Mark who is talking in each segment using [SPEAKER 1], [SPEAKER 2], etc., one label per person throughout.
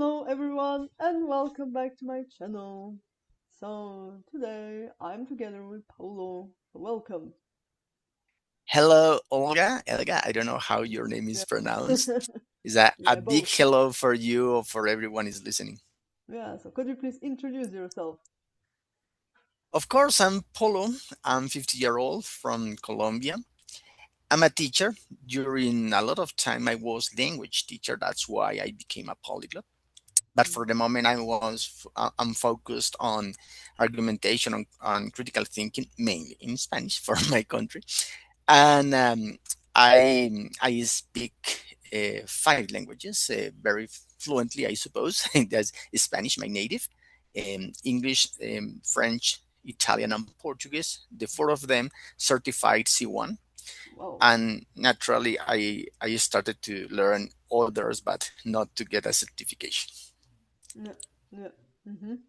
[SPEAKER 1] Hello everyone and welcome back to my channel. So today I'm together with Paulo. So welcome.
[SPEAKER 2] Hello, Olga. Elga, I don't know how your name is
[SPEAKER 1] Yeah.
[SPEAKER 2] pronounced. Is that a
[SPEAKER 1] Yeah,
[SPEAKER 2] big
[SPEAKER 1] both.
[SPEAKER 2] hello for you or for everyone is listening?
[SPEAKER 1] Yeah, so could you please introduce yourself?
[SPEAKER 2] Of course, I'm Polo. I'm 50-year-old from Colombia. I'm a teacher. During a lot of time, I was language teacher. That's why I became a polyglot. But for the
[SPEAKER 1] Mhm.
[SPEAKER 2] moment, I'm focused on argumentation, on critical thinking, mainly in Spanish for my country. And I speak five languages very fluently, I suppose. That's Spanish, my native, English, French, Italian, and Portuguese. The four of them certified C1.
[SPEAKER 1] Wow.
[SPEAKER 2] And naturally, I started to learn others, but not to get a certification.
[SPEAKER 1] Yeah, yeah. Ujú.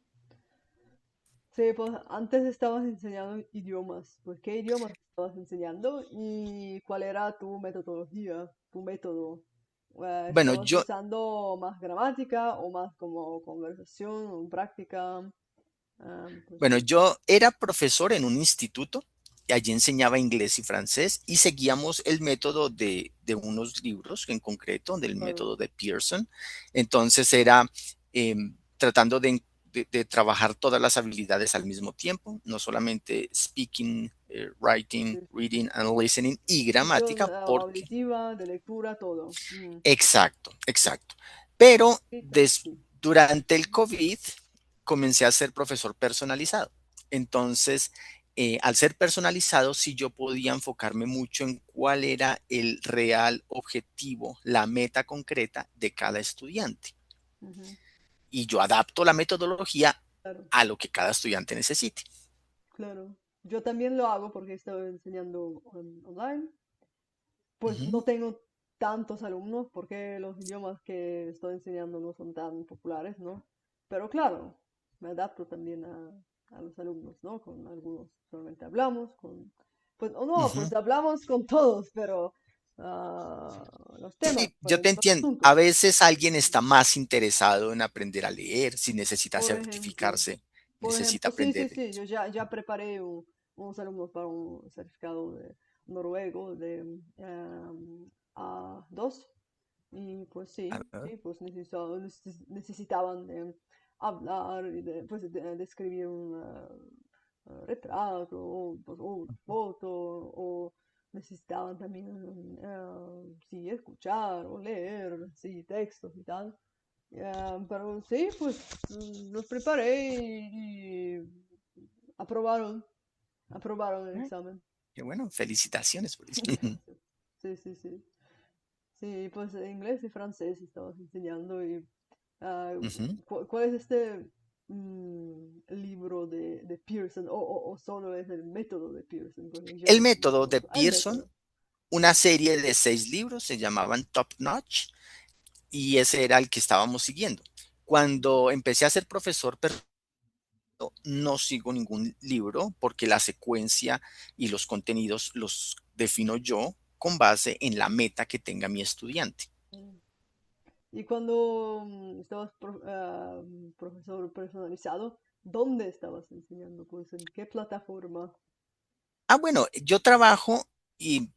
[SPEAKER 1] Sí, pues antes estabas enseñando idiomas. Pues ¿qué idiomas estabas enseñando y cuál era tu metodología, tu método?
[SPEAKER 2] Bueno,
[SPEAKER 1] ¿Estabas
[SPEAKER 2] yo,
[SPEAKER 1] usando más gramática o más como conversación o práctica? Pues
[SPEAKER 2] Bueno,
[SPEAKER 1] sí.
[SPEAKER 2] yo era profesor en un instituto y allí enseñaba inglés y francés y seguíamos el método de unos libros en concreto, del
[SPEAKER 1] Claro.
[SPEAKER 2] método de Pearson. Entonces era tratando de trabajar todas las habilidades al mismo tiempo, no solamente speaking, writing,
[SPEAKER 1] Sí, sí.
[SPEAKER 2] reading and listening y
[SPEAKER 1] Función
[SPEAKER 2] gramática, porque...
[SPEAKER 1] auditiva, de lectura, todo.
[SPEAKER 2] Exacto, exacto. Pero
[SPEAKER 1] Sí.
[SPEAKER 2] durante el COVID comencé a ser profesor personalizado. Entonces, al ser personalizado, sí yo podía enfocarme mucho en cuál era el real objetivo, la meta concreta de cada estudiante.
[SPEAKER 1] Ujú.
[SPEAKER 2] Y yo adapto la metodología
[SPEAKER 1] Claro,
[SPEAKER 2] a lo que cada estudiante necesite.
[SPEAKER 1] claro. Yo también lo hago porque estoy enseñando online. Pues
[SPEAKER 2] Ujú,
[SPEAKER 1] no tengo tantos alumnos porque los idiomas que estoy enseñando no son tan populares, ¿no? Pero claro, me adapto también a los alumnos, ¿no? Con algunos solamente hablamos, pues, o no,
[SPEAKER 2] ujú.
[SPEAKER 1] pues hablamos con todos, pero los temas,
[SPEAKER 2] Sí, yo
[SPEAKER 1] pues
[SPEAKER 2] te
[SPEAKER 1] los
[SPEAKER 2] entiendo. A
[SPEAKER 1] asuntos,
[SPEAKER 2] veces alguien está más interesado en aprender a leer, si necesita
[SPEAKER 1] por ejemplo.
[SPEAKER 2] certificarse,
[SPEAKER 1] Por
[SPEAKER 2] necesita
[SPEAKER 1] ejemplo, sí, sí,
[SPEAKER 2] aprender.
[SPEAKER 1] sí, yo ya preparé unos alumnos para un certificado de noruego de A2 y pues
[SPEAKER 2] A
[SPEAKER 1] sí,
[SPEAKER 2] ver.
[SPEAKER 1] sí, pues necesitaban de hablar y de, pues, de escribir un retrato o, pues, o una foto o necesitaban también sí, escuchar o leer, sí, textos y tal. Pero sí, pues los preparé y aprobaron, aprobaron el examen.
[SPEAKER 2] Qué bueno, felicitaciones por eso.
[SPEAKER 1] Gracias. Sí, sí, sí. Sí, pues inglés y francés estabas enseñando y ah,
[SPEAKER 2] Ujú.
[SPEAKER 1] ¿cuál es este libro de Pearson? O solo es el método de Pearson, porque yo he
[SPEAKER 2] El
[SPEAKER 1] enseñado
[SPEAKER 2] método de
[SPEAKER 1] otro. El
[SPEAKER 2] Pearson,
[SPEAKER 1] método.
[SPEAKER 2] una serie de 6 libros, se llamaban Top Notch y ese era el que estábamos siguiendo. Cuando empecé a ser profesor, pero no sigo ningún libro porque la secuencia y los contenidos los defino yo con base en la meta que tenga mi estudiante.
[SPEAKER 1] Mm. Y cuando estabas profesor personalizado, ¿dónde estabas enseñando? Pues en qué plataforma.
[SPEAKER 2] Bueno, yo trabajo y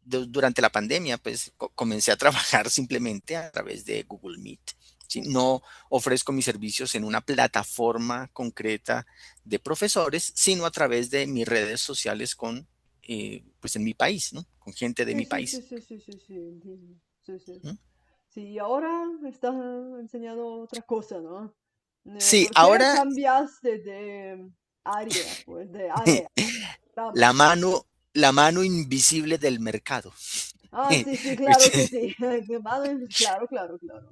[SPEAKER 2] durante la pandemia, pues comencé a trabajar simplemente a través de Google Meet. ¿Sí? No ofrezco mis servicios en una plataforma concreta de profesores, sino a través de mis redes sociales pues en mi país, ¿no? Con gente de
[SPEAKER 1] Sí,
[SPEAKER 2] mi
[SPEAKER 1] sí, sí,
[SPEAKER 2] país.
[SPEAKER 1] sí, sí, sí, sí, entiendo. Sí, sí.
[SPEAKER 2] ¿Mm?
[SPEAKER 1] Sí, y ahora estás enseñando otra cosa, ¿no?
[SPEAKER 2] Sí,
[SPEAKER 1] ¿Por qué
[SPEAKER 2] ahora
[SPEAKER 1] cambiaste de área? Pues de área,
[SPEAKER 2] la
[SPEAKER 1] rama.
[SPEAKER 2] mano, la mano invisible del mercado.
[SPEAKER 1] Ah, sí, sí, claro que sí. Claro, claro, claro.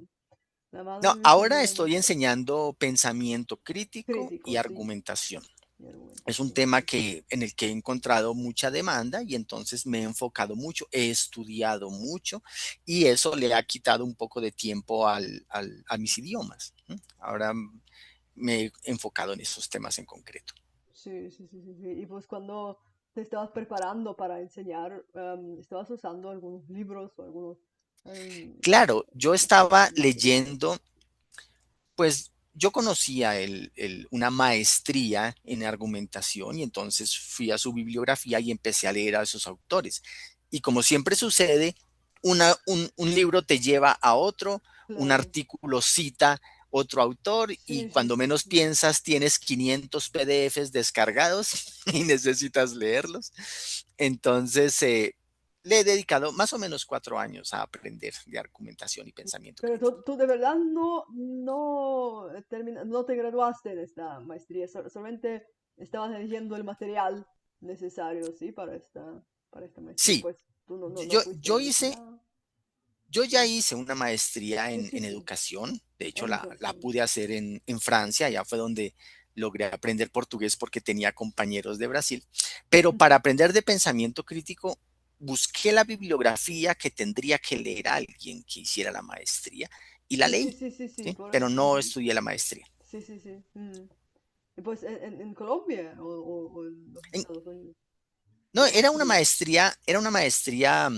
[SPEAKER 1] La mano
[SPEAKER 2] No,
[SPEAKER 1] invisible
[SPEAKER 2] ahora
[SPEAKER 1] del
[SPEAKER 2] estoy
[SPEAKER 1] mercado.
[SPEAKER 2] enseñando pensamiento crítico y
[SPEAKER 1] Crítico, sí.
[SPEAKER 2] argumentación.
[SPEAKER 1] Y
[SPEAKER 2] Es un
[SPEAKER 1] argumentación,
[SPEAKER 2] tema
[SPEAKER 1] sí.
[SPEAKER 2] en el que he encontrado mucha demanda y entonces me he enfocado mucho, he estudiado mucho y eso le ha quitado un poco de tiempo a mis idiomas. ¿Mm? Ahora me he enfocado en esos temas en concreto.
[SPEAKER 1] Sí, sí, sí, sí, sí. Y pues cuando te estabas preparando para enseñar, estabas usando algunos libros o algunos... em,
[SPEAKER 2] Claro, yo estaba
[SPEAKER 1] materiales.
[SPEAKER 2] leyendo. Pues yo conocía una maestría en argumentación y entonces fui a su bibliografía y empecé a leer a esos autores. Y como siempre sucede, un libro te lleva a otro, un
[SPEAKER 1] Claro.
[SPEAKER 2] artículo cita otro autor y
[SPEAKER 1] Sí, sí,
[SPEAKER 2] cuando
[SPEAKER 1] sí,
[SPEAKER 2] menos
[SPEAKER 1] sí.
[SPEAKER 2] piensas tienes 500 PDFs descargados y necesitas leerlos. Entonces, le he dedicado más o menos 4 años a aprender de argumentación y pensamiento
[SPEAKER 1] Pero
[SPEAKER 2] crítico.
[SPEAKER 1] tú de verdad no te graduaste en esta maestría, solamente estabas eligiendo el material necesario, ¿sí? Para esta maestría.
[SPEAKER 2] Sí,
[SPEAKER 1] Pues tú no
[SPEAKER 2] yo,
[SPEAKER 1] fuiste a la
[SPEAKER 2] yo hice,
[SPEAKER 1] universidad.
[SPEAKER 2] yo ya
[SPEAKER 1] Mm.
[SPEAKER 2] hice una maestría
[SPEAKER 1] Sí, sí,
[SPEAKER 2] en
[SPEAKER 1] sí,
[SPEAKER 2] educación. De hecho,
[SPEAKER 1] en
[SPEAKER 2] la
[SPEAKER 1] educación.
[SPEAKER 2] pude hacer en Francia. Ya fue donde logré aprender portugués porque tenía compañeros de Brasil. Pero para aprender de pensamiento crítico, busqué la bibliografía que tendría que leer a alguien que hiciera la maestría y la
[SPEAKER 1] Sí, sí,
[SPEAKER 2] leí,
[SPEAKER 1] sí, sí, sí,
[SPEAKER 2] ¿sí?
[SPEAKER 1] por
[SPEAKER 2] Pero
[SPEAKER 1] eso.
[SPEAKER 2] no
[SPEAKER 1] Ujú.
[SPEAKER 2] estudié la maestría.
[SPEAKER 1] Sí, sí, sí. Mm. Y pues en Colombia o en los
[SPEAKER 2] En-
[SPEAKER 1] Estados Unidos.
[SPEAKER 2] no,
[SPEAKER 1] Estudiaste.
[SPEAKER 2] era una maestría.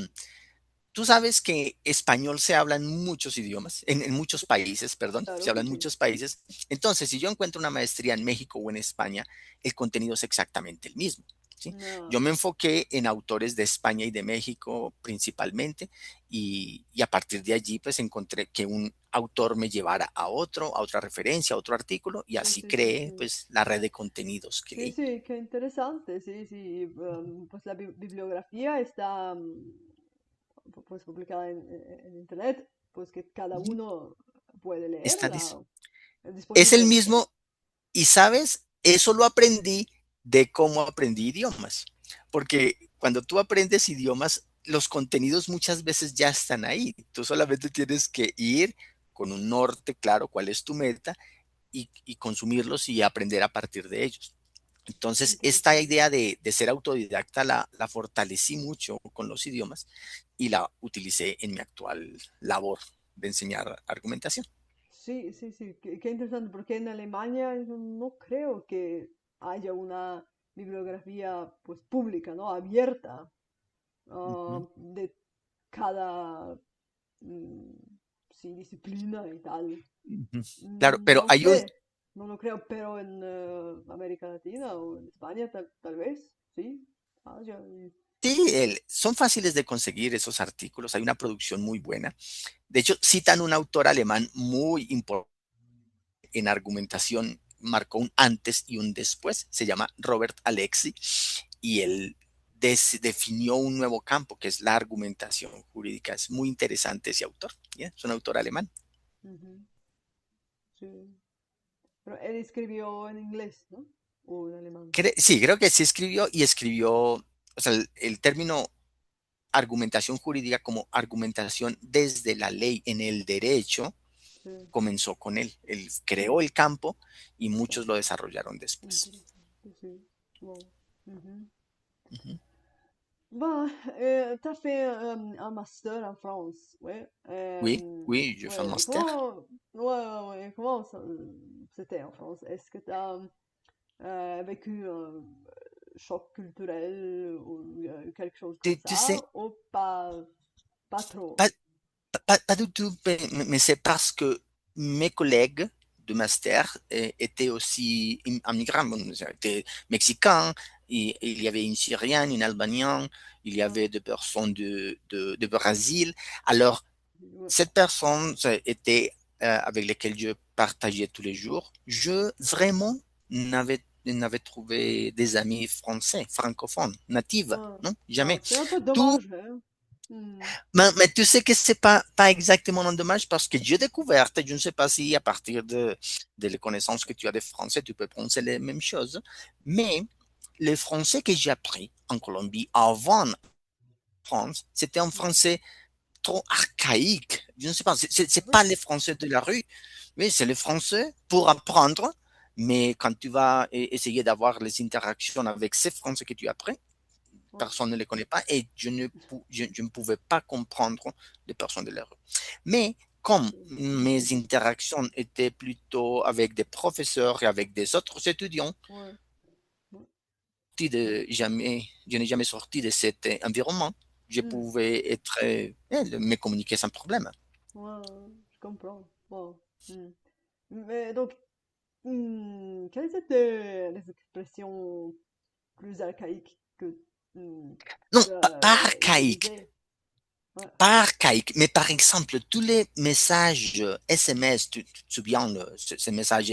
[SPEAKER 2] Tú sabes que español se habla en muchos idiomas, en muchos países, perdón, se
[SPEAKER 1] Claro
[SPEAKER 2] habla
[SPEAKER 1] que
[SPEAKER 2] en
[SPEAKER 1] sí.
[SPEAKER 2] muchos países. Entonces, si yo encuentro una maestría en México o en España, el contenido es exactamente el mismo, ¿sí? Yo
[SPEAKER 1] No.
[SPEAKER 2] me enfoqué en autores de España y de México principalmente y a partir de allí pues encontré que un autor me llevara a otro, a otra referencia, a otro artículo y
[SPEAKER 1] Sí,
[SPEAKER 2] así
[SPEAKER 1] sí, sí,
[SPEAKER 2] creé
[SPEAKER 1] sí.
[SPEAKER 2] pues la red de contenidos que
[SPEAKER 1] Sí,
[SPEAKER 2] leí.
[SPEAKER 1] sí, qué interesante, sí, sí. Pues la bibliografía está pues publicada en internet, pues que cada
[SPEAKER 2] Ujú.
[SPEAKER 1] uno puede
[SPEAKER 2] Está
[SPEAKER 1] leerla, es
[SPEAKER 2] es
[SPEAKER 1] disponible
[SPEAKER 2] el
[SPEAKER 1] en internet.
[SPEAKER 2] mismo. Y sabes, eso lo aprendí de cómo aprendí idiomas, porque cuando tú aprendes idiomas, los contenidos muchas veces ya están ahí. Tú solamente tienes que ir con un norte claro, cuál es tu meta, y consumirlos y aprender a partir de ellos. Entonces, esta
[SPEAKER 1] Interesante.
[SPEAKER 2] idea de ser autodidacta la fortalecí mucho con los idiomas y la utilicé en mi actual labor de enseñar argumentación.
[SPEAKER 1] Sí, sí, sí, qué interesante, porque en Alemania yo no creo que haya una bibliografía pues pública, ¿no? Abierta,
[SPEAKER 2] Ujú,
[SPEAKER 1] de cada mm, sí, disciplina y tal.
[SPEAKER 2] ujú. Claro, pero
[SPEAKER 1] No
[SPEAKER 2] hay un,
[SPEAKER 1] sé, no lo creo, pero en América Latina o en España tal vez, sí.
[SPEAKER 2] sí, son fáciles de conseguir esos artículos, hay una producción muy buena. De hecho, citan un autor alemán muy importante en argumentación, marcó un antes y un después, se llama Robert Alexi, y él definió un nuevo campo que es la argumentación jurídica. Es muy interesante ese autor, ¿ya? Es un autor alemán.
[SPEAKER 1] Ujú, sí. Pero él escribió en inglés, ¿no? O en alemán.
[SPEAKER 2] Sí, creo que sí escribió y escribió, o sea, el término argumentación jurídica como argumentación desde la ley en el derecho
[SPEAKER 1] Sí,
[SPEAKER 2] comenzó con él. Él creó el campo y muchos lo desarrollaron después.
[SPEAKER 1] interesante, sí. Wow. Ujú.
[SPEAKER 2] Ujú.
[SPEAKER 1] Bah, t'as fait un master en France, ouais.
[SPEAKER 2] Oui, oui, je fais un
[SPEAKER 1] Ouais,
[SPEAKER 2] master.
[SPEAKER 1] ouais, comment c'était en France? Est-ce que t'as vécu un choc culturel ou quelque chose comme
[SPEAKER 2] Tu sais,
[SPEAKER 1] ça, ou pas trop?
[SPEAKER 2] pas, pas du tout, mais c'est parce que mes collègues de master étaient aussi immigrants. Bon, ils étaient mexicains, il y avait une Syrienne, une Albanienne, il y
[SPEAKER 1] Ah,
[SPEAKER 2] avait des personnes de Brésil. Alors,
[SPEAKER 1] ouais.
[SPEAKER 2] cette personne était avec lesquelles je partageais tous les jours. Je vraiment n'avais trouvé des amis français, francophones, natifs,
[SPEAKER 1] Ah,
[SPEAKER 2] non,
[SPEAKER 1] ah,
[SPEAKER 2] jamais.
[SPEAKER 1] c'est un peu
[SPEAKER 2] Tout,
[SPEAKER 1] dommage, hein? Hmm.
[SPEAKER 2] mais tu sais que c'est pas exactement un dommage parce que j'ai découvert, et je ne sais pas si à partir de les connaissances que tu as de français, tu peux penser les mêmes choses, mais le français que j'ai appris en Colombie avant France, c'était un français trop archaïque. Je ne sais pas, c'est
[SPEAKER 1] Oui,
[SPEAKER 2] pas les Français de la rue, mais c'est les Français pour apprendre. Mais quand tu vas essayer d'avoir les interactions avec ces Français que tu apprends,
[SPEAKER 1] ouais.
[SPEAKER 2] personne ne les connaît pas et je ne pouvais pas comprendre les personnes de la rue. Mais comme mes interactions étaient plutôt avec des professeurs et avec des autres étudiants,
[SPEAKER 1] Ouais, ouais.
[SPEAKER 2] je n'ai jamais sorti de cet environnement. Je
[SPEAKER 1] Hmm.
[SPEAKER 2] pouvais me communiquer sans problème.
[SPEAKER 1] Ouais, je comprends. Wow. Hmm. Mais donc, quelles étaient les expressions plus archaïques que
[SPEAKER 2] Non,
[SPEAKER 1] tu
[SPEAKER 2] pas
[SPEAKER 1] as
[SPEAKER 2] archaïque.
[SPEAKER 1] utilisées? Ouais.
[SPEAKER 2] Pas archaïque, mais par exemple, tous les messages SMS, tu te souviens, ce message,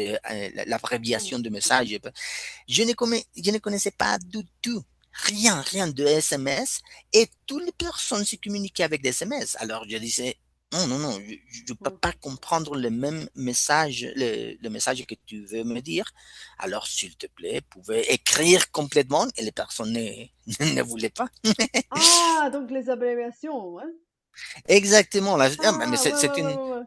[SPEAKER 2] l'abréviation de message, je ne connaissais pas du tout, rien de SMS, et toutes les personnes se communiquaient avec des SMS. Alors je disais, non, je ne peux
[SPEAKER 1] Ouais.
[SPEAKER 2] pas comprendre le même message, le message que tu veux me dire. Alors, s'il te plaît, pouvez écrire complètement, et les personnes ne voulaient pas.
[SPEAKER 1] Ah, donc les abréviations, ouais.
[SPEAKER 2] Exactement, là, mais
[SPEAKER 1] Ah, ouais, ouais,
[SPEAKER 2] c'est
[SPEAKER 1] ouais,
[SPEAKER 2] une,
[SPEAKER 1] ouais, ouais.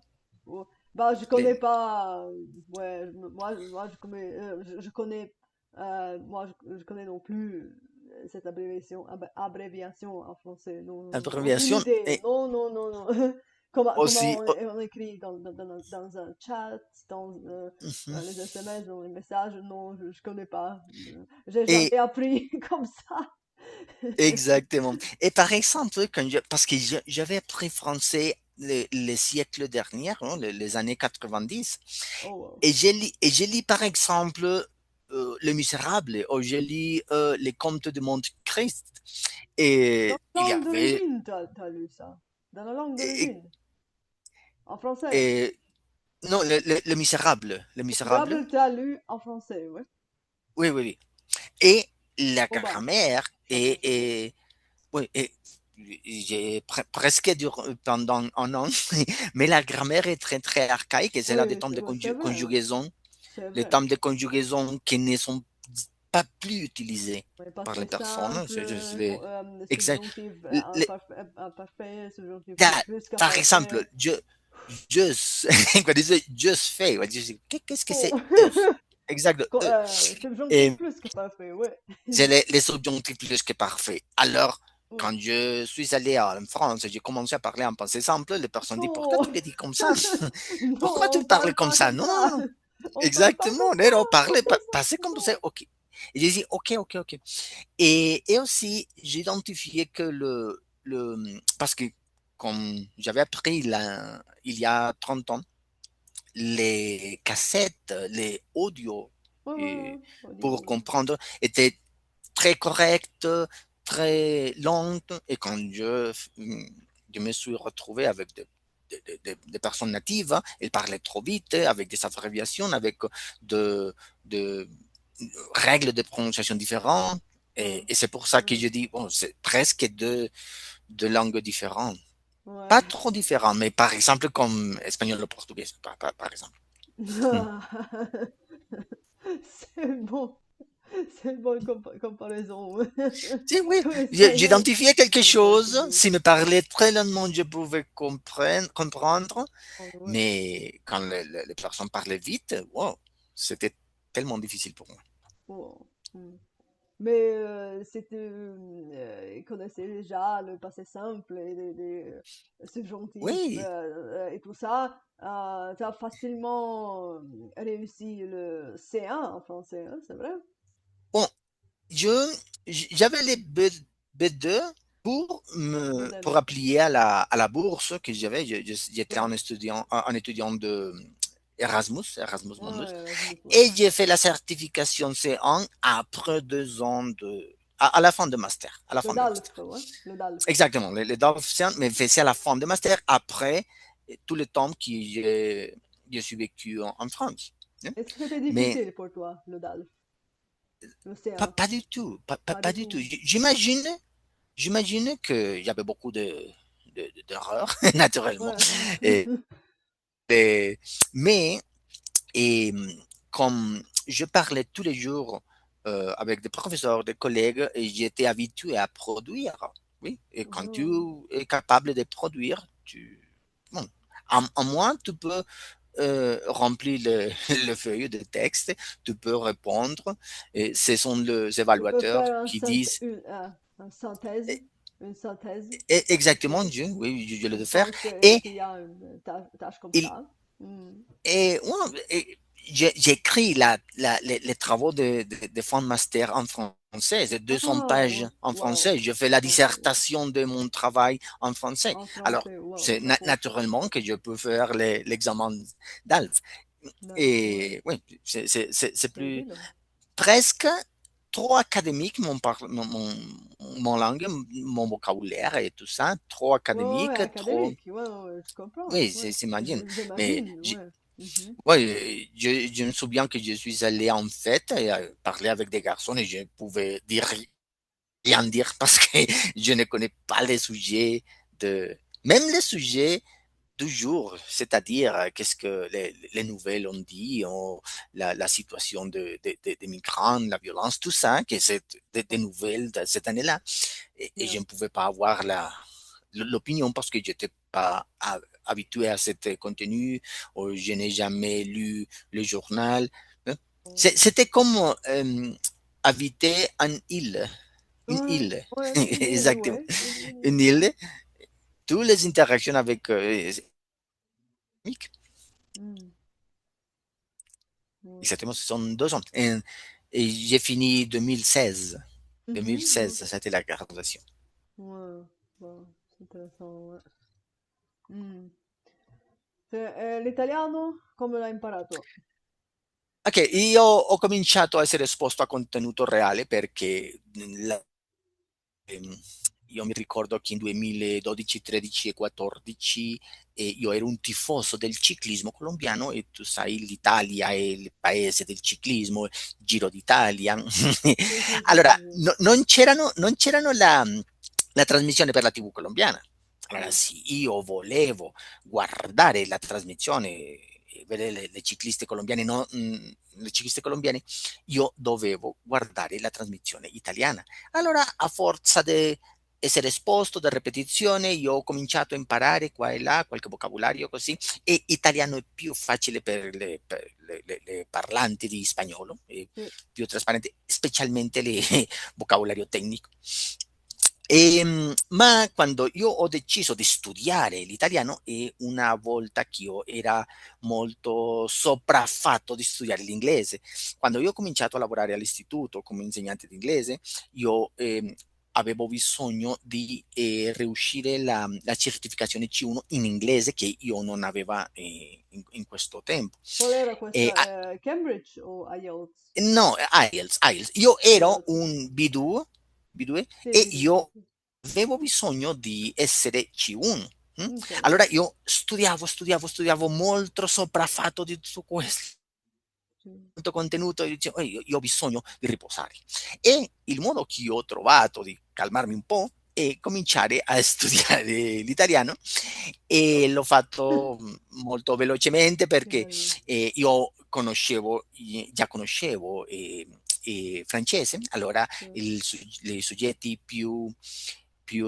[SPEAKER 1] Ouais. Bah, je connais
[SPEAKER 2] les-
[SPEAKER 1] pas. Ouais, moi, je connais. Je connais non plus cette abréviation en français. Non, non, non, aucune
[SPEAKER 2] abréviation,
[SPEAKER 1] idée.
[SPEAKER 2] et
[SPEAKER 1] Non, non, non, non. Comment
[SPEAKER 2] aussi,
[SPEAKER 1] on écrit dans un chat, dans les
[SPEAKER 2] mhm.
[SPEAKER 1] SMS, dans les messages? Non, je connais pas. J'ai
[SPEAKER 2] Et
[SPEAKER 1] jamais appris comme ça.
[SPEAKER 2] exactement. Et par exemple, parce que j'avais appris français les siècles derniers, hein, les années 90,
[SPEAKER 1] Oh, wow.
[SPEAKER 2] et j'ai lu par exemple Les Misérables, ou j'ai lu Les Contes de Monte Christ,
[SPEAKER 1] Dans
[SPEAKER 2] et
[SPEAKER 1] la
[SPEAKER 2] il y
[SPEAKER 1] langue
[SPEAKER 2] avait,
[SPEAKER 1] d'origine, t'as lu ça. Dans la langue
[SPEAKER 2] et,
[SPEAKER 1] d'origine. En français.
[SPEAKER 2] et- non, le Misérable, le Misérable,
[SPEAKER 1] Misérable, t'as lu en français, ouais.
[SPEAKER 2] oui. Et la
[SPEAKER 1] Oh bah,
[SPEAKER 2] grammaire
[SPEAKER 1] chapeau.
[SPEAKER 2] oui, et j'ai presque pendant un an, mais la grammaire est très archaïque et c'est là des
[SPEAKER 1] Oui,
[SPEAKER 2] termes de
[SPEAKER 1] ouais, c'est vrai.
[SPEAKER 2] conjugaison,
[SPEAKER 1] C'est
[SPEAKER 2] les
[SPEAKER 1] vrai.
[SPEAKER 2] termes de conjugaison qui ne sont pas plus utilisés
[SPEAKER 1] Ouais,
[SPEAKER 2] par les
[SPEAKER 1] passé
[SPEAKER 2] personnes.
[SPEAKER 1] simple,
[SPEAKER 2] Exact.
[SPEAKER 1] subjonctif
[SPEAKER 2] Le-
[SPEAKER 1] imparfait, subjonctif
[SPEAKER 2] là,
[SPEAKER 1] plus
[SPEAKER 2] par exemple,
[SPEAKER 1] qu'imparfait.
[SPEAKER 2] just, quoi, just fait, ouais, qu'est-ce que c'est?
[SPEAKER 1] Oh,
[SPEAKER 2] Exact.
[SPEAKER 1] subjonctif
[SPEAKER 2] Et
[SPEAKER 1] plus qu'imparfait, ouais.
[SPEAKER 2] c'est les subjonctifs plus que parfaits. Alors,
[SPEAKER 1] Ouais.
[SPEAKER 2] quand je suis allé en France, j'ai commencé à parler en passé simple. Les personnes disent, pourquoi
[SPEAKER 1] Oh,
[SPEAKER 2] tu le dis comme ça? Pourquoi
[SPEAKER 1] non,
[SPEAKER 2] tu
[SPEAKER 1] on
[SPEAKER 2] parles
[SPEAKER 1] parle
[SPEAKER 2] comme
[SPEAKER 1] pas
[SPEAKER 2] ça?
[SPEAKER 1] comme
[SPEAKER 2] Non,
[SPEAKER 1] ça. On parle pas
[SPEAKER 2] exactement.
[SPEAKER 1] comme
[SPEAKER 2] Non,
[SPEAKER 1] ça
[SPEAKER 2] non,
[SPEAKER 1] en passé
[SPEAKER 2] passez
[SPEAKER 1] simple,
[SPEAKER 2] comme ça,
[SPEAKER 1] non.
[SPEAKER 2] ok. Et j'ai dit, ok. Et aussi, j'ai identifié que parce que comme j'avais appris il y a 30 ans, les cassettes, les audios,
[SPEAKER 1] Ouais, ouais,
[SPEAKER 2] et
[SPEAKER 1] ouais. Audio,
[SPEAKER 2] pour
[SPEAKER 1] ouais.
[SPEAKER 2] comprendre, étaient très correcte, très lente. Et quand je me suis retrouvé avec des personnes natives, hein, elles parlaient trop vite, avec des abréviations, avec de, de règles de prononciation différentes.
[SPEAKER 1] Ouais,
[SPEAKER 2] Et c'est pour ça que
[SPEAKER 1] ouais.
[SPEAKER 2] je dis, bon, c'est presque deux langues différentes.
[SPEAKER 1] Ouais.
[SPEAKER 2] Pas trop différentes, mais par exemple comme espagnol ou portugais, par exemple. Hmm.
[SPEAKER 1] C'est bon. C'est une bonne comparaison.
[SPEAKER 2] Si, oui,
[SPEAKER 1] Comme l'espagnol
[SPEAKER 2] j'identifiais quelque
[SPEAKER 1] et le
[SPEAKER 2] chose.
[SPEAKER 1] portugais.
[SPEAKER 2] S'il me parlait très lentement, je pouvais comprendre.
[SPEAKER 1] Oh, ouais.
[SPEAKER 2] Mais quand les personnes parlaient vite, wow, c'était tellement difficile pour moi.
[SPEAKER 1] Oh. Mm. Mais ils connaissaient déjà le passé simple et les subjonctifs
[SPEAKER 2] Oui,
[SPEAKER 1] et tout ça. Tu as facilement réussi le C1 en français, hein, c'est vrai?
[SPEAKER 2] bon, je, j'avais les B2 pour
[SPEAKER 1] Modèle.
[SPEAKER 2] appliquer à la bourse que j'avais. J'étais
[SPEAKER 1] Ouais.
[SPEAKER 2] un étudiant de Erasmus
[SPEAKER 1] Ah
[SPEAKER 2] Mundus.
[SPEAKER 1] ouais, Erasmus, ouais.
[SPEAKER 2] Et j'ai fait la certification C1 après 2 ans à la fin de master. À la
[SPEAKER 1] Le
[SPEAKER 2] fin de master.
[SPEAKER 1] DALF, ouais. Le DALF.
[SPEAKER 2] Exactement, les Dolphins, mais c'est à la fin de master, après tout le temps que j'ai survécu en France. Hein.
[SPEAKER 1] Est-ce que c'était
[SPEAKER 2] Mais
[SPEAKER 1] difficile pour toi, le DALF? Le C1?
[SPEAKER 2] pas du tout,
[SPEAKER 1] Pas
[SPEAKER 2] pas
[SPEAKER 1] du
[SPEAKER 2] du tout.
[SPEAKER 1] tout.
[SPEAKER 2] J'imagine qu'il y avait beaucoup d'erreurs, naturellement.
[SPEAKER 1] Ouais.
[SPEAKER 2] Et, et- mais, et, comme je parlais tous les jours avec des professeurs, des collègues, et j'étais habitué à produire. Oui, et quand tu
[SPEAKER 1] Mhm.
[SPEAKER 2] es capable de produire, bon, en moins, tu peux remplir le feuille de texte, tu peux répondre, et ce sont les
[SPEAKER 1] Tu peux
[SPEAKER 2] évaluateurs
[SPEAKER 1] faire
[SPEAKER 2] qui disent
[SPEAKER 1] un synthèse, une synthèse.
[SPEAKER 2] exactement,
[SPEAKER 1] Ok.
[SPEAKER 2] oui, je le
[SPEAKER 1] Je
[SPEAKER 2] de faire.
[SPEAKER 1] pense
[SPEAKER 2] Et
[SPEAKER 1] qu'il y a une tâche comme
[SPEAKER 2] il,
[SPEAKER 1] ça. Hmm.
[SPEAKER 2] ouais, et j'écris les travaux de fin de master en français, c'est 200
[SPEAKER 1] Ah,
[SPEAKER 2] pages
[SPEAKER 1] ouais.
[SPEAKER 2] en
[SPEAKER 1] Wow.
[SPEAKER 2] français. Je fais la
[SPEAKER 1] Ok.
[SPEAKER 2] dissertation de mon travail en français.
[SPEAKER 1] En
[SPEAKER 2] Alors,
[SPEAKER 1] français, wow,
[SPEAKER 2] c'est
[SPEAKER 1] chapeau.
[SPEAKER 2] naturellement que je peux faire l'examen d'ALF.
[SPEAKER 1] D'accord, ouais.
[SPEAKER 2] Et oui, c'est
[SPEAKER 1] C'est
[SPEAKER 2] plus
[SPEAKER 1] évident.
[SPEAKER 2] presque trop académique mon langue, mon vocabulaire et tout ça, trop
[SPEAKER 1] Ouais, ouais, ouais,
[SPEAKER 2] académique, trop.
[SPEAKER 1] académique. Ouais, ouais, ouais, je comprends.
[SPEAKER 2] Oui,
[SPEAKER 1] Ouais.
[SPEAKER 2] s'imagine. Mais
[SPEAKER 1] J'imagine, ouais. Mhm.
[SPEAKER 2] ouais, je me souviens que je suis allé en fête et parler avec des garçons et je pouvais dire rien dire parce que je ne connais pas les sujets de, même les sujets du jour, c'est-à-dire qu'est-ce que les nouvelles ont dit, ou la situation des migrants, la violence, tout ça, que c'est des nouvelles de cette année-là. Et je
[SPEAKER 1] Yeah.
[SPEAKER 2] ne pouvais pas avoir l'opinion parce que je n'étais pas habitué à ce contenu, ou je n'ai jamais lu le journal. Hein.
[SPEAKER 1] Ouais,
[SPEAKER 2] C'était comme habiter une
[SPEAKER 1] ouais,
[SPEAKER 2] île,
[SPEAKER 1] ouais, une île,
[SPEAKER 2] exactement,
[SPEAKER 1] ouais. Une
[SPEAKER 2] une
[SPEAKER 1] île, ouais.
[SPEAKER 2] île. Toutes les interactions avec
[SPEAKER 1] Mm, ouais.
[SPEAKER 2] exactement, ce sont 2 ans. Et j'ai fini 2016.
[SPEAKER 1] Mhm,
[SPEAKER 2] 2016,
[SPEAKER 1] ouais.
[SPEAKER 2] ça a été la graduation.
[SPEAKER 1] Ouais, ouais, c'est intéressant, ouais. Mm. L'italiano come l'hai imparato?
[SPEAKER 2] Ok, io ho cominciato a essere esposto a contenuto reale perché ehm, io mi ricordo che in 2012, 13 e 14 io ero un tifoso del ciclismo colombiano e tu sai, l'Italia è il paese del ciclismo, Giro d'Italia.
[SPEAKER 1] Sì, sì, sì,
[SPEAKER 2] Allora,
[SPEAKER 1] sì, sì.
[SPEAKER 2] non c'erano la trasmissione per la TV colombiana. Allora
[SPEAKER 1] Sì,
[SPEAKER 2] sì, io volevo guardare la trasmissione e vedere le cicliste colombiane, no, le cicliste colombiane, io dovevo guardare la trasmissione italiana. Allora, a forza di essere esposto da ripetizione, io ho cominciato a imparare qua e là qualche vocabolario così, e italiano è più facile per le parlanti di spagnolo, è
[SPEAKER 1] sì.
[SPEAKER 2] più trasparente, specialmente il vocabolario tecnico. Ma quando io ho deciso di studiare l'italiano è una volta che io era molto sopraffatto di studiare l'inglese. Quando io ho cominciato a lavorare all'istituto come insegnante di inglese, io avevo bisogno di riuscire la certificazione C1 in inglese che io non avevo in questo tempo.
[SPEAKER 1] Qual era
[SPEAKER 2] E,
[SPEAKER 1] questa? Cambridge o IELTS?
[SPEAKER 2] no, IELTS. Io ero
[SPEAKER 1] IELTS.
[SPEAKER 2] un B2
[SPEAKER 1] Sì,
[SPEAKER 2] e
[SPEAKER 1] sì, sì, sì,
[SPEAKER 2] io
[SPEAKER 1] sì.
[SPEAKER 2] avevo bisogno di essere C1.
[SPEAKER 1] Ok.
[SPEAKER 2] Allora io studiavo molto sopraffatto di tutto questo
[SPEAKER 1] Sì.
[SPEAKER 2] contenuto e dicevo, io ho bisogno di riposare. E il modo che io ho trovato di calmarmi un po' è cominciare a studiare l'italiano e l'ho fatto molto velocemente
[SPEAKER 1] Che
[SPEAKER 2] perché
[SPEAKER 1] bello.
[SPEAKER 2] già conoscevo francese, allora
[SPEAKER 1] Sì.
[SPEAKER 2] i soggetti più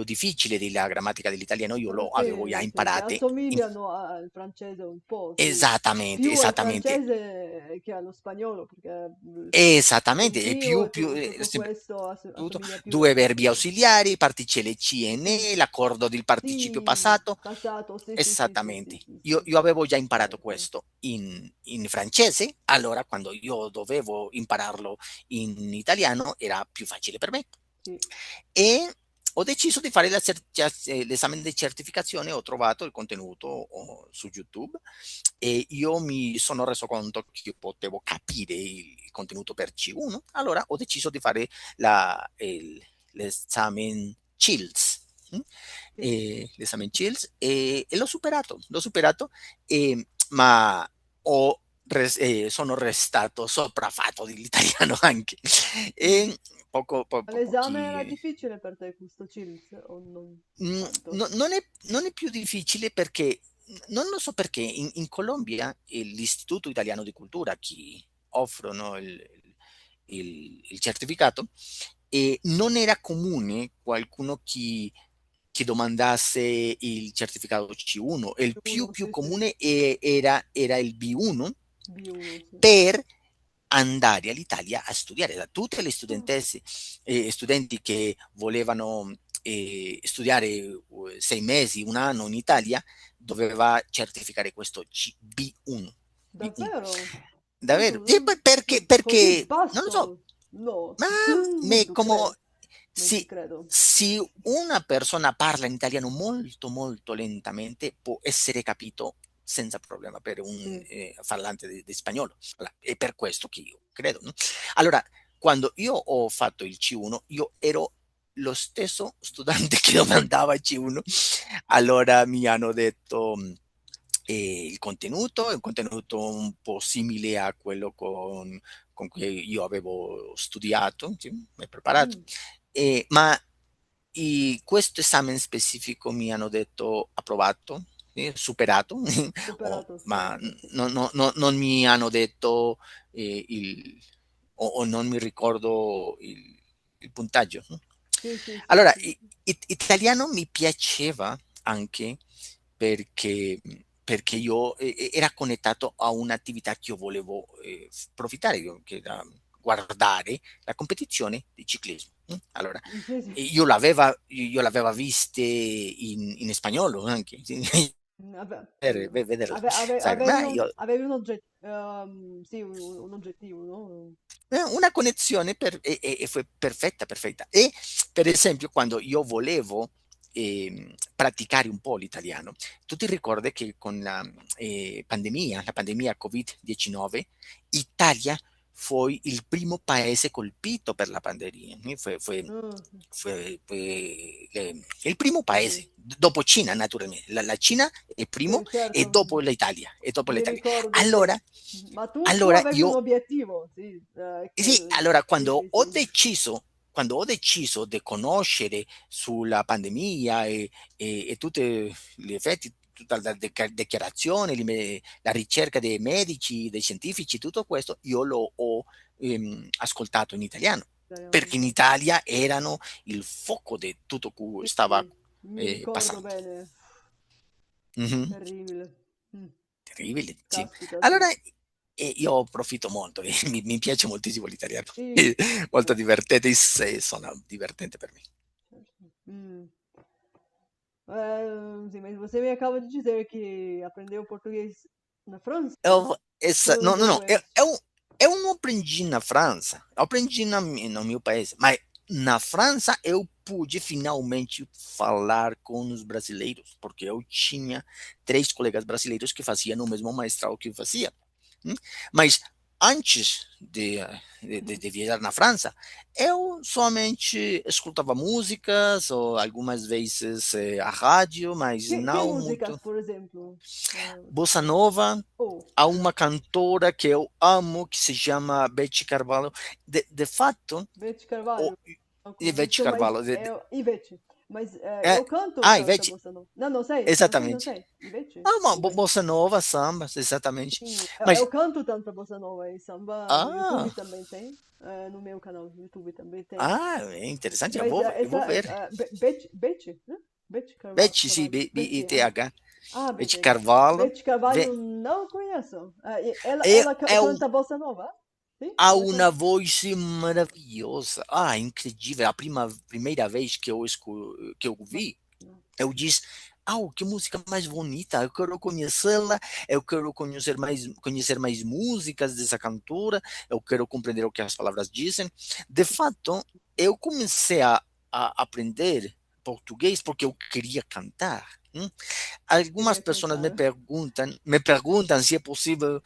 [SPEAKER 2] difficili della grammatica dell'italiano io lo avevo già
[SPEAKER 1] Sì, sì, che
[SPEAKER 2] imparate.
[SPEAKER 1] assomigliano al francese un po', sì.
[SPEAKER 2] Esattamente,
[SPEAKER 1] Più al
[SPEAKER 2] esattamente.
[SPEAKER 1] francese che allo spagnolo, perché
[SPEAKER 2] Esattamente, e
[SPEAKER 1] l'avvio e tutto
[SPEAKER 2] sì,
[SPEAKER 1] questo
[SPEAKER 2] tutto,
[SPEAKER 1] assomiglia più
[SPEAKER 2] due
[SPEAKER 1] allo
[SPEAKER 2] verbi
[SPEAKER 1] spagnolo.
[SPEAKER 2] ausiliari, particelle C e
[SPEAKER 1] Sì,
[SPEAKER 2] ne, l'accordo del participio
[SPEAKER 1] sì,
[SPEAKER 2] passato.
[SPEAKER 1] passato, sì, sì, sì, sì,
[SPEAKER 2] Esattamente.
[SPEAKER 1] sì, sì,
[SPEAKER 2] Io,
[SPEAKER 1] sì.
[SPEAKER 2] io avevo già imparato
[SPEAKER 1] Certo.
[SPEAKER 2] questo in francese, allora quando io dovevo impararlo in italiano era più facile per me.
[SPEAKER 1] Sì,
[SPEAKER 2] E ho deciso di fare l'esame di certificazione, ho trovato il contenuto su YouTube e io mi sono reso conto che potevo capire il contenuto per C1, allora ho deciso di fare l'esame CILS.
[SPEAKER 1] sì.
[SPEAKER 2] L'esame CILS e l'ho superato, ma sono restato sopraffatto dell'italiano anche.
[SPEAKER 1] Mm.
[SPEAKER 2] E
[SPEAKER 1] Ma l'esame era
[SPEAKER 2] pochi.
[SPEAKER 1] difficile per te, questo CILS, o non tanto?
[SPEAKER 2] Non è più difficile perché non lo so perché in Colombia l'Istituto Italiano di Cultura che offrono il certificato e non era comune qualcuno che domandasse il certificato C1, e il più
[SPEAKER 1] Uno,
[SPEAKER 2] più
[SPEAKER 1] sì, sì.
[SPEAKER 2] comune era il B1
[SPEAKER 1] B1, sì.
[SPEAKER 2] per andare all'Italia a studiare. Da tutte le
[SPEAKER 1] Ah,
[SPEAKER 2] studentesse e studenti che volevano studiare 6 mesi, un anno in Italia, doveva certificare questo B1. B1.
[SPEAKER 1] davvero?
[SPEAKER 2] Davvero? E
[SPEAKER 1] Tanto,
[SPEAKER 2] poi
[SPEAKER 1] così
[SPEAKER 2] perché, non lo so,
[SPEAKER 1] basso? No,
[SPEAKER 2] ma
[SPEAKER 1] non
[SPEAKER 2] me
[SPEAKER 1] ti
[SPEAKER 2] come
[SPEAKER 1] credo, non ti
[SPEAKER 2] si,
[SPEAKER 1] credo.
[SPEAKER 2] se una persona parla in italiano molto molto lentamente può essere capito senza problema per un
[SPEAKER 1] Sì.
[SPEAKER 2] parlante di spagnolo. Allora, è per questo che io credo. No? Allora, quando io ho fatto il C1, io ero lo stesso studente che domandava C1, allora mi hanno detto il contenuto è un contenuto un po' simile a quello con cui io avevo studiato, sì, mi ho preparato,
[SPEAKER 1] Mm,
[SPEAKER 2] ma questo esame specifico mi hanno detto approvato, superato,
[SPEAKER 1] superato,
[SPEAKER 2] ma
[SPEAKER 1] superato, sì.
[SPEAKER 2] non mi hanno detto o non mi ricordo il puntaggio.
[SPEAKER 1] Sì, sì, sì,
[SPEAKER 2] Allora,
[SPEAKER 1] sì, sì.
[SPEAKER 2] italiano mi piaceva anche perché, perché io era connettato a un'attività che io volevo approfittare, che era guardare la competizione di ciclismo. Allora,
[SPEAKER 1] Sì, sì.
[SPEAKER 2] io l'aveva viste in spagnolo anche, sì,
[SPEAKER 1] Vabbè,
[SPEAKER 2] vederla. Sai, ma io,
[SPEAKER 1] avevi un sì, un oggettivo, no?
[SPEAKER 2] una connessione e fu perfetta, perfetta. E per esempio, quando io volevo praticare un po' l'italiano, tu ti ricordi che con la pandemia Covid-19, Italia fu il primo paese colpito per la pandemia.
[SPEAKER 1] Ah,
[SPEAKER 2] Il primo
[SPEAKER 1] sì,
[SPEAKER 2] paese, dopo Cina naturalmente. La Cina è il primo
[SPEAKER 1] sì,
[SPEAKER 2] e
[SPEAKER 1] certo,
[SPEAKER 2] dopo l'Italia. E dopo
[SPEAKER 1] mi
[SPEAKER 2] l'Italia.
[SPEAKER 1] ricordo, sì.
[SPEAKER 2] Allora,
[SPEAKER 1] Ma tu
[SPEAKER 2] allora
[SPEAKER 1] avevi un
[SPEAKER 2] io
[SPEAKER 1] obiettivo, sì,
[SPEAKER 2] sì, allora
[SPEAKER 1] sì, sì, sì.
[SPEAKER 2] quando ho deciso di conoscere sulla pandemia e tutti gli effetti, tutta la dichiarazione, la ricerca dei medici, dei scientifici, tutto questo, io lo ho ascoltato in italiano,
[SPEAKER 1] Speriamo,
[SPEAKER 2] perché in
[SPEAKER 1] sì.
[SPEAKER 2] Italia erano il fuoco di tutto cui
[SPEAKER 1] Sì,
[SPEAKER 2] stava
[SPEAKER 1] sì, mi ricordo
[SPEAKER 2] passando.
[SPEAKER 1] bene,
[SPEAKER 2] Mhm.
[SPEAKER 1] terribile. Mm,
[SPEAKER 2] Terribile, sì.
[SPEAKER 1] caspita, sì.
[SPEAKER 2] Allora io approfitto molto, mi piace moltissimo l'italiano,
[SPEAKER 1] Sì,
[SPEAKER 2] molto
[SPEAKER 1] certo,
[SPEAKER 2] divertente, sono divertente per me.
[SPEAKER 1] certo. Sì, mas você me acaba de dizer que aprendeu português na França?
[SPEAKER 2] No, no,
[SPEAKER 1] Quando
[SPEAKER 2] no,
[SPEAKER 1] é?
[SPEAKER 2] eu não aprendi na França, eu aprendi no meu país, mas na França eu pude finalmente falar com os brasileiros, porque eu tinha três colegas brasileiros que faziam o mesmo mestrado que eu fazia. Hum? Mas antes de viajar na França, eu somente escutava músicas ou algumas vezes a rádio, mas
[SPEAKER 1] Que
[SPEAKER 2] não
[SPEAKER 1] músicas,
[SPEAKER 2] muito.
[SPEAKER 1] por exemplo?
[SPEAKER 2] Bossa Nova,
[SPEAKER 1] Oh,
[SPEAKER 2] há uma cantora que eu amo que se chama Betty Carvalho. De fato,
[SPEAKER 1] Bete
[SPEAKER 2] o,
[SPEAKER 1] Carvalho. Não
[SPEAKER 2] Betty
[SPEAKER 1] conheço, mas
[SPEAKER 2] Carvalho.
[SPEAKER 1] é Ivete. Mas
[SPEAKER 2] É,
[SPEAKER 1] eu canto, canta
[SPEAKER 2] Ivete,
[SPEAKER 1] bossa nova. Não, não sei, não sei, não
[SPEAKER 2] exatamente.
[SPEAKER 1] sei. Ivete?
[SPEAKER 2] Ah, uma
[SPEAKER 1] Ivete.
[SPEAKER 2] bossa nova, samba, exatamente.
[SPEAKER 1] Sim, eu
[SPEAKER 2] Mas,
[SPEAKER 1] canto tanto bossa nova e samba no YouTube
[SPEAKER 2] ah,
[SPEAKER 1] também tem. No meu canal do YouTube também tem.
[SPEAKER 2] é interessante,
[SPEAKER 1] Mas
[SPEAKER 2] eu vou ver.
[SPEAKER 1] Bete, né? Bete
[SPEAKER 2] Betty, sim,
[SPEAKER 1] Carvalho. Bete,
[SPEAKER 2] B-I-T-H.
[SPEAKER 1] ah,
[SPEAKER 2] Betty
[SPEAKER 1] Bete.
[SPEAKER 2] Carvalho.
[SPEAKER 1] Bete
[SPEAKER 2] Vê,
[SPEAKER 1] Carvalho não conheço.
[SPEAKER 2] é,
[SPEAKER 1] Ela
[SPEAKER 2] é o,
[SPEAKER 1] canta bossa nova? Sim,
[SPEAKER 2] há
[SPEAKER 1] ela
[SPEAKER 2] uma
[SPEAKER 1] canta.
[SPEAKER 2] voz maravilhosa. Ah, incrível. A primeira vez que eu
[SPEAKER 1] Não,
[SPEAKER 2] vi,
[SPEAKER 1] não.
[SPEAKER 2] eu disse, que música mais bonita, eu quero conhecê-la, eu quero conhecer mais músicas dessa cantora, eu quero compreender o que as palavras dizem. De fato, eu comecei a aprender português porque eu queria cantar. Algumas
[SPEAKER 1] Queria
[SPEAKER 2] pessoas
[SPEAKER 1] cantar.
[SPEAKER 2] me perguntam se é possível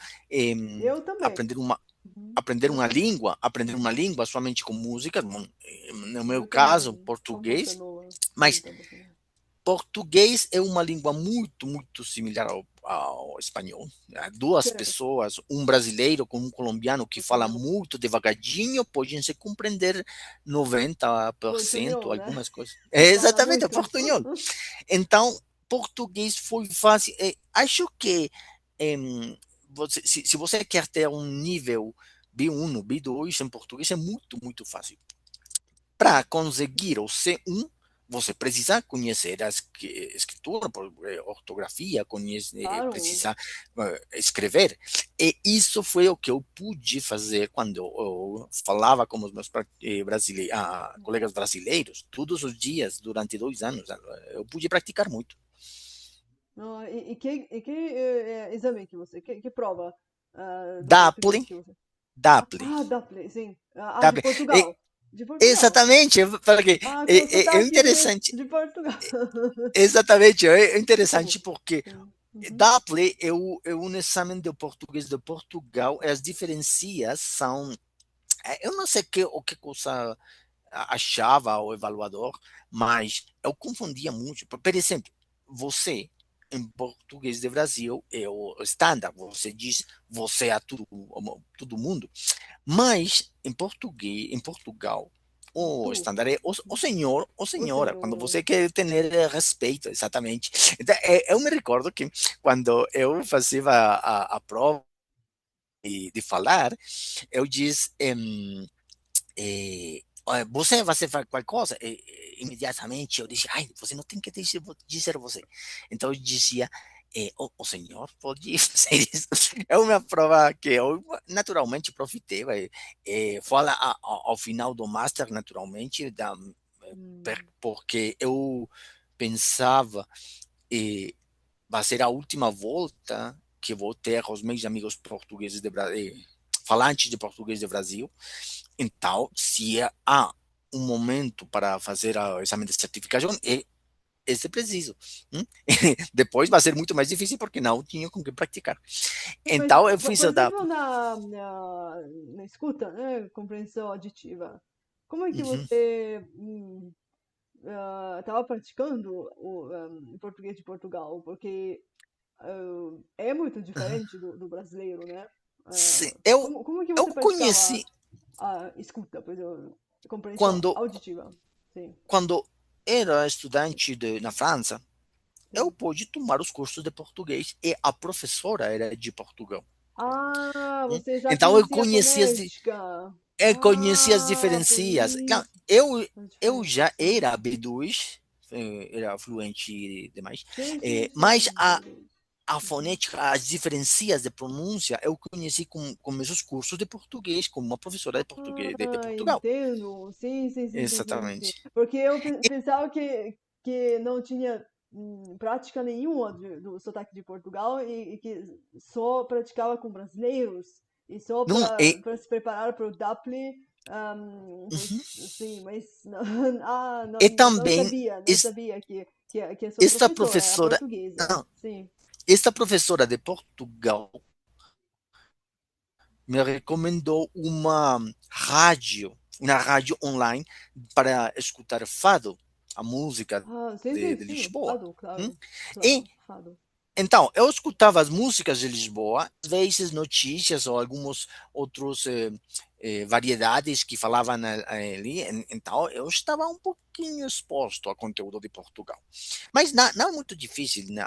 [SPEAKER 1] Eu também.
[SPEAKER 2] aprender
[SPEAKER 1] Uhum. Eu também.
[SPEAKER 2] aprender uma língua somente com música, no meu
[SPEAKER 1] Eu
[SPEAKER 2] caso,
[SPEAKER 1] também. Com bossa
[SPEAKER 2] português,
[SPEAKER 1] nova.
[SPEAKER 2] mas
[SPEAKER 1] Muita bossa nova.
[SPEAKER 2] português é uma língua muito, muito similar ao espanhol. Há duas
[SPEAKER 1] Certo.
[SPEAKER 2] pessoas, um brasileiro com um colombiano que fala
[SPEAKER 1] Portunhol.
[SPEAKER 2] muito devagarinho, podem se compreender 90%,
[SPEAKER 1] Portunhol, né?
[SPEAKER 2] algumas coisas.
[SPEAKER 1] Que
[SPEAKER 2] É
[SPEAKER 1] fala
[SPEAKER 2] exatamente, é
[SPEAKER 1] muito.
[SPEAKER 2] portunhol. Então, português foi fácil. Acho que se você quer ter um nível B1, B2 em português, é muito, muito fácil. Para conseguir o C1, você precisa conhecer a escritura, ortografia,
[SPEAKER 1] Claro.
[SPEAKER 2] precisa escrever. E isso foi o que eu pude fazer quando eu falava com os meus colegas brasileiros, todos os dias, durante 2 anos. Eu pude praticar muito.
[SPEAKER 1] Não, exame que você, que prova do português
[SPEAKER 2] Dapli,
[SPEAKER 1] que você.
[SPEAKER 2] Dapli,
[SPEAKER 1] Da Play, sim. De
[SPEAKER 2] Dapli.
[SPEAKER 1] Portugal. De Portugal.
[SPEAKER 2] Exatamente, eu falei que
[SPEAKER 1] Com
[SPEAKER 2] é
[SPEAKER 1] sotaque
[SPEAKER 2] interessante.
[SPEAKER 1] de Portugal.
[SPEAKER 2] Exatamente, é
[SPEAKER 1] Como?
[SPEAKER 2] interessante porque
[SPEAKER 1] Sim. Uhum.
[SPEAKER 2] DAPLE é um exame de português de Portugal, e as diferenças são. Eu não sei o que coisa achava o evaluador, mas eu confundia muito. Por exemplo, você, em português do Brasil, é o estándar, você diz você a todo mundo, mas em português, em Portugal, o
[SPEAKER 1] Tu,
[SPEAKER 2] estándar é o senhor ou
[SPEAKER 1] o
[SPEAKER 2] senhora, quando
[SPEAKER 1] senhor.
[SPEAKER 2] você quer ter respeito, exatamente. Então, eu me recordo que quando eu fazia a prova de falar, eu disse, você vai fazer qualquer coisa? Imediatamente eu disse, ai, você não tem que dizer você. Então eu dizia, o senhor pode fazer isso. É uma prova que eu naturalmente profitei. Foi ao final do Master, naturalmente,
[SPEAKER 1] Hum,
[SPEAKER 2] porque eu pensava, eh, vai ser a última volta que vou ter os meus amigos portugueses falantes de português do Brasil. Então, se há um momento para fazer o exame de certificação, é esse preciso. Hum? Depois vai ser muito mais difícil porque não tinha com que praticar.
[SPEAKER 1] sim, mas,
[SPEAKER 2] Então, eu fiz
[SPEAKER 1] por
[SPEAKER 2] a
[SPEAKER 1] exemplo,
[SPEAKER 2] DAPL.
[SPEAKER 1] na escuta, né, compreensão auditiva, como é que
[SPEAKER 2] Uhum.
[SPEAKER 1] você estava praticando o português de Portugal? Porque é muito diferente do brasileiro, né?
[SPEAKER 2] Sim, eu,
[SPEAKER 1] Como que
[SPEAKER 2] eu
[SPEAKER 1] você praticava
[SPEAKER 2] conheci
[SPEAKER 1] a escuta, por exemplo, compreensão
[SPEAKER 2] quando,
[SPEAKER 1] auditiva? Sim,
[SPEAKER 2] quando era estudante na França, eu
[SPEAKER 1] sim.
[SPEAKER 2] pude tomar os cursos de português e a professora era de Portugal.
[SPEAKER 1] Ah, você já
[SPEAKER 2] Então,
[SPEAKER 1] conhecia a fonética.
[SPEAKER 2] eu conheci as
[SPEAKER 1] Ah, por
[SPEAKER 2] diferenças. Claro,
[SPEAKER 1] isso a
[SPEAKER 2] eu
[SPEAKER 1] diferença,
[SPEAKER 2] já
[SPEAKER 1] sim.
[SPEAKER 2] era B2, era fluente demais,
[SPEAKER 1] Sim, sim,
[SPEAKER 2] mas
[SPEAKER 1] sim. B2.
[SPEAKER 2] a
[SPEAKER 1] Uhum.
[SPEAKER 2] fonética, as diferenças de pronúncia, eu conheci com meus cursos de português, com uma professora de português de
[SPEAKER 1] Ah,
[SPEAKER 2] Portugal.
[SPEAKER 1] entendo. Sim, sim, sim, sim, sim, sim.
[SPEAKER 2] Exatamente.
[SPEAKER 1] Porque eu pensava que não tinha prática nenhuma do sotaque de Portugal e que só praticava com brasileiros e só
[SPEAKER 2] Não,
[SPEAKER 1] para se preparar para o DAPLE,
[SPEAKER 2] uhum.
[SPEAKER 1] sim, mas não,
[SPEAKER 2] E
[SPEAKER 1] não
[SPEAKER 2] também
[SPEAKER 1] sabia, não
[SPEAKER 2] es-
[SPEAKER 1] sabia que a sua
[SPEAKER 2] esta
[SPEAKER 1] professora era
[SPEAKER 2] professora,
[SPEAKER 1] portuguesa.
[SPEAKER 2] não,
[SPEAKER 1] Sim.
[SPEAKER 2] esta professora de Portugal me recomendou uma rádio online para escutar fado, a música
[SPEAKER 1] Ah, sim, sim,
[SPEAKER 2] de
[SPEAKER 1] sim, o
[SPEAKER 2] Lisboa.
[SPEAKER 1] fado,
[SPEAKER 2] Hum?
[SPEAKER 1] claro,
[SPEAKER 2] E
[SPEAKER 1] claro, fado.
[SPEAKER 2] então, eu escutava as músicas de Lisboa, às vezes notícias ou algumas outras variedades que falavam ali. Então, eu estava um pouquinho exposto ao conteúdo de Portugal. Mas não é muito difícil, né,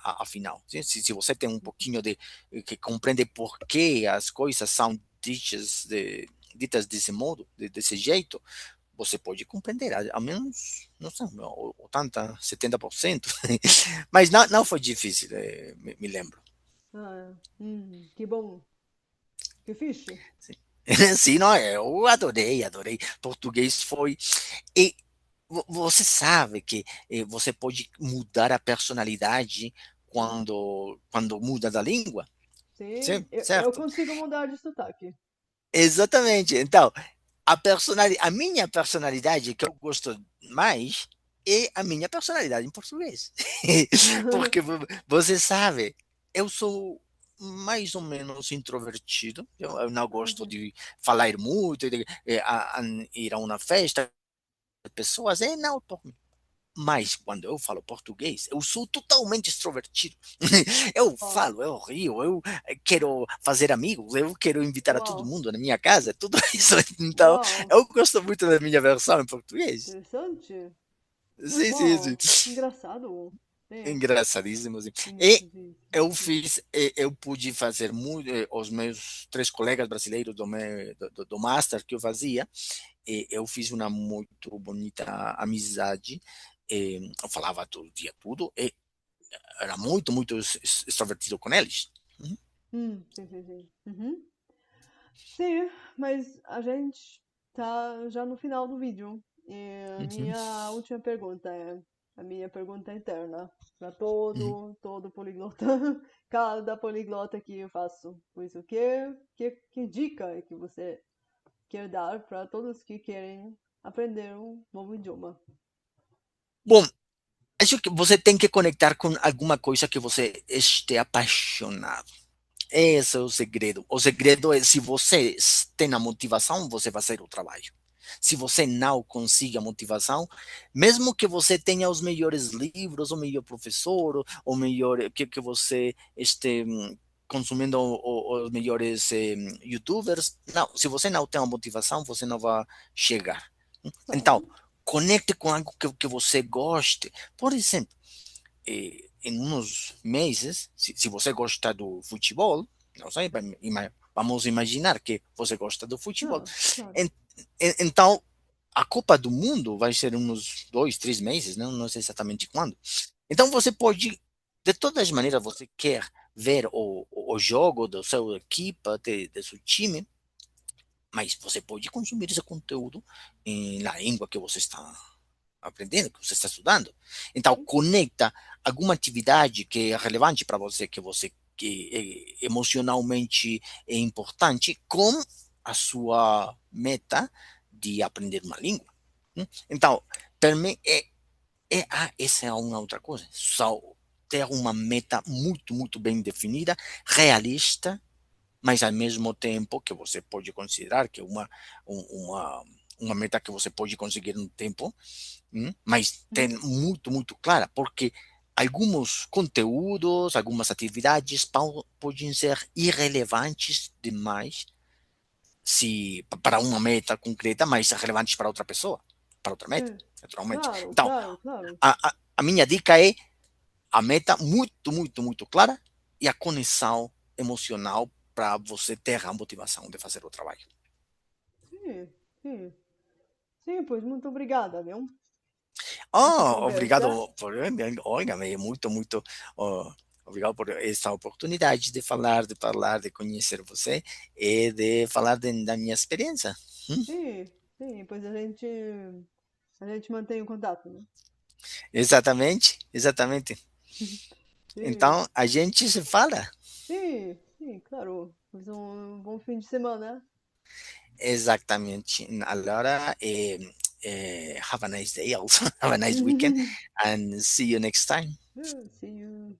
[SPEAKER 2] afinal. Se você tem um pouquinho de que compreende por que as coisas são ditas desse modo, desse jeito, você pode compreender, ao menos, não sei, 80, 70%. Mas não foi difícil, me lembro.
[SPEAKER 1] Ah, que bom, que fixe.
[SPEAKER 2] Sim, sim, não, eu adorei. Português foi. E você sabe que você pode mudar a personalidade
[SPEAKER 1] Sim,
[SPEAKER 2] quando muda da língua,
[SPEAKER 1] sim, eu
[SPEAKER 2] certo?
[SPEAKER 1] consigo mudar de sotaque.
[SPEAKER 2] Exatamente. Então, a minha personalidade que eu gosto mais é a minha personalidade em português. Porque você sabe, eu sou mais ou menos introvertido. Eu não gosto
[SPEAKER 1] Ok.
[SPEAKER 2] de falar muito, de ir a uma festa, pessoas, não, mas quando eu falo português, eu sou totalmente extrovertido. Eu
[SPEAKER 1] Uau,
[SPEAKER 2] falo, eu rio, eu quero fazer amigos, eu quero invitar a todo
[SPEAKER 1] uau,
[SPEAKER 2] mundo na minha casa, tudo isso. Então,
[SPEAKER 1] uau,
[SPEAKER 2] eu gosto muito da minha versão em português.
[SPEAKER 1] interessante.
[SPEAKER 2] Sim.
[SPEAKER 1] Uau, engraçado. É,
[SPEAKER 2] Engraçadíssimo, assim. E
[SPEAKER 1] engraçadíssimo, sim.
[SPEAKER 2] eu pude fazer muito, os meus três colegas brasileiros do Master que eu fazia, eu fiz uma muito bonita amizade, eu falava todo dia tudo, e era muito extrovertido com eles. Uhum,
[SPEAKER 1] Sim, sim, sim. Uhum. Sim, mas a gente tá já no final do vídeo. E a
[SPEAKER 2] uhum.
[SPEAKER 1] minha última pergunta é a minha pergunta interna para
[SPEAKER 2] Uhum.
[SPEAKER 1] todo poliglota, cada poliglota que eu faço. Por isso, que dica é que você quer dar para todos que querem aprender um novo idioma?
[SPEAKER 2] Bom, acho que você tem que conectar com alguma coisa que você esteja apaixonado. Esse é o segredo. O segredo é se você tem a motivação, você vai fazer o trabalho. Se você não consegue a motivação, mesmo que você tenha os melhores livros, o melhor professor, o melhor que você este consumindo os melhores YouTubers, não. Se você não tem a motivação, você não vai chegar. Então,
[SPEAKER 1] Claro.
[SPEAKER 2] conecte com algo que você goste. Por exemplo, em uns meses, se você gosta do futebol, não sei, vamos imaginar que você gosta do futebol.
[SPEAKER 1] Ah, claro.
[SPEAKER 2] En- Então, a Copa do Mundo vai ser uns 2, 3 meses, não sei exatamente quando. Então, você pode, de todas as maneiras, você quer ver o jogo da sua equipe, do seu time, mas você pode consumir esse conteúdo na língua que você está aprendendo, que você está estudando. Então,
[SPEAKER 1] Sim.
[SPEAKER 2] conecta alguma atividade que é relevante para você, que emocionalmente é importante, com a sua meta de aprender uma língua. Então, para mim, essa é uma outra coisa. Só ter uma meta muito, muito bem definida, realista, mas ao mesmo tempo que você pode considerar que é uma meta que você pode conseguir no tempo, mas tem
[SPEAKER 1] Uhum.
[SPEAKER 2] muito, muito clara, porque alguns conteúdos, algumas atividades podem ser irrelevantes demais se para uma meta concreta, mas relevantes para outra pessoa, para outra meta,
[SPEAKER 1] Sim.
[SPEAKER 2] naturalmente.
[SPEAKER 1] Claro,
[SPEAKER 2] Então,
[SPEAKER 1] claro, claro.
[SPEAKER 2] a minha dica é a meta muito, muito, muito clara e a conexão emocional para você ter a motivação de fazer o trabalho.
[SPEAKER 1] Sim, sim. Sim, pois muito obrigada, viu? Essa
[SPEAKER 2] Oh,
[SPEAKER 1] conversa.
[SPEAKER 2] obrigado por, olha, muito, muito, oh, obrigado por essa oportunidade de falar, de conhecer você e de falar da minha experiência. Hum,
[SPEAKER 1] Sim, sim, pois a gente mantém o contato, né?
[SPEAKER 2] Exatamente, exatamente.
[SPEAKER 1] Sim,
[SPEAKER 2] Então, a gente se fala.
[SPEAKER 1] sim, sim, claro. Pois um bom fim de semana.
[SPEAKER 2] Exatamente. Allora, have a nice day also. Have a nice weekend and see you next time.
[SPEAKER 1] See you.